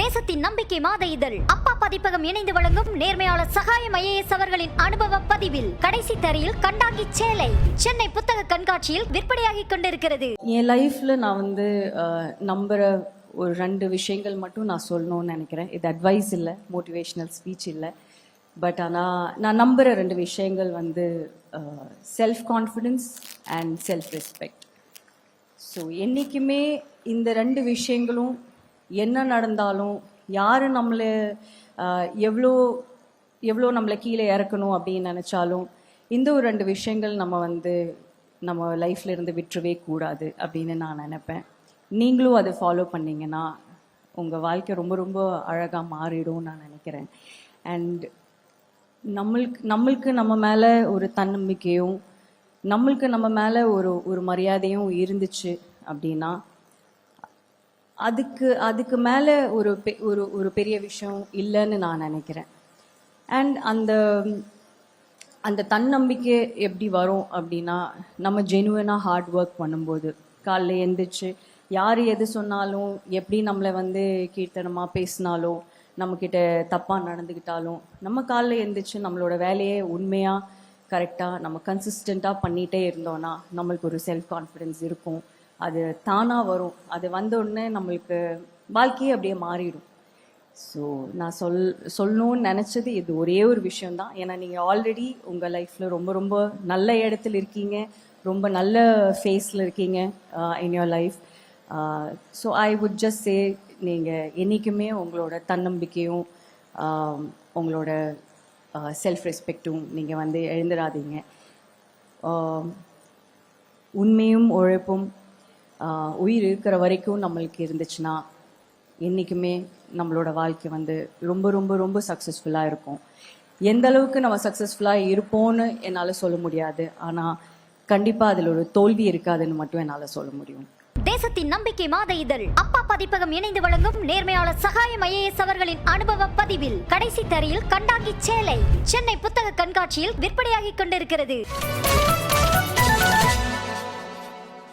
தேசத்தின் நம்பிக்கை மாத இதழ் அப்பா பதிப்பகம் இணைந்து வழங்கும் நேர்மையாளர் சகாயம் IAS அவர்களின் அனுபவ பதிவில் கடைசி தரையில் கண்டாங்கி சேலை சென்னை புத்தக கண்காட்சியில் விற்பனையாகி கொண்டிருக்கிறது. என் லைஃப்ல நான் நம்புற ஒரு 2 விஷயங்கள் மட்டும் நான் சொல்லணும்னு நினைக்கிறேன். இது அட்வைஸ் இல்லை, மோட்டிவேஷனல் ஸ்பீச் இல்லை. பட் ஆனால் நான் நம்புகிற 2 விஷயங்கள் self confidence and self respect. So என்றைக்குமே இந்த 2 விஷயங்களும் என்ன நடந்தாலும், யார் நம்மளை எவ்வளோ எவ்வளோ நம்மளை கீழே இறக்கணும் அப்படின்னு நினச்சாலும், இந்த ஒரு 2 விஷயங்கள் நம்ம லைஃப்ல இருந்து விட்டுறவே கூடாது அப்படின்னு நான் நினைப்பேன். நீங்களும் அதை ஃபாலோ பண்ணிங்கன்னா உங்கள் வாழ்க்கை ரொம்ப ரொம்ப அழகாக மாறிடும் நான் நினைக்கிறேன். அண்ட் நம்மளுக்கு நம்ம மேலே ஒரு தன்னம்பிக்கையும், நம்மளுக்கு நம்ம மேலே ஒரு மரியாதையும் இருந்துச்சு அப்படின்னா அதுக்கு மேலே ஒரு பெரிய விஷயம் இல்லைன்னு நான் நினைக்கிறேன். அண்ட் அந்த தன்னம்பிக்கை எப்படி வரும் அப்படின்னா, நம்ம ஜெனுவனாக ஹார்ட் ஒர்க் பண்ணும்போது, காலைல எழுந்திரிச்சு யார் எது சொன்னாலும், எப்படி நம்மளை கீர்த்தனமாக பேசினாலும், நம்மக்கிட்ட தப்பாக நடந்துக்கிட்டாலும், நம்ம காலைல எழுந்திரிச்சு நம்மளோட வேலையை உண்மையாக கரெக்டாக நம்ம கன்சிஸ்டண்ட்டாக பண்ணிகிட்டே இருந்தோன்னா நம்மளுக்கு ஒரு செல்ஃப் கான்ஃபிடென்ஸ் இருக்கும். அது தானாக வரும். அது வந்த உடனே நம்மளுக்கு வாழ்க்கையே அப்படியே மாறிடும். ஸோ நான் சொல்லணும்னு நினச்சது இது ஒரே ஒரு விஷயம்தான். ஏன்னா நீங்கள் ஆல்ரெடி உங்கள் லைஃப்பில் ரொம்ப ரொம்ப நல்ல இடத்துல இருக்கீங்க, ரொம்ப நல்ல ஃபேஸில் இருக்கீங்க in your life. So I would just say, நீங்கள் என்றைக்குமே உங்களோட தன்னம்பிக்கையும் உங்களோட செல்ஃப் ரெஸ்பெக்டும் நீங்கள் எழுந்துடாதீங்க. உண்மையும் உழைப்பும் உயிர் இருக்கிற வரைக்கும் நம்மளுக்கு இருந்துச்சுன்னா என்றைக்குமே நம்மளோட வாழ்க்கை ரொம்ப ரொம்ப ரொம்ப சக்ஸஸ்ஃபுல்லாக இருக்கும். எந்த அளவுக்கு நம்ம சக்ஸஸ்ஃபுல்லாக இருப்போம்னு என்னால் சொல்ல முடியாது, ஆனால் கண்டிப்பாக அதில் ஒரு தோல்வி இருக்காதுன்னு மட்டும் என்னால் சொல்ல முடியும். தேசத்தின் நம்பிக்கை மாத இதழ் அப்பா பதிப்பகம் இணைந்து வழங்கும் நேர்மையாளர் சகாயம் IAS அவர்களின் அனுபவ பதிவில் கடைசி தரையில் கண்டாங்கி சேலை சென்னை புத்தக கண்காட்சியில் விற்பனையாகி கொண்டிருக்கிறது.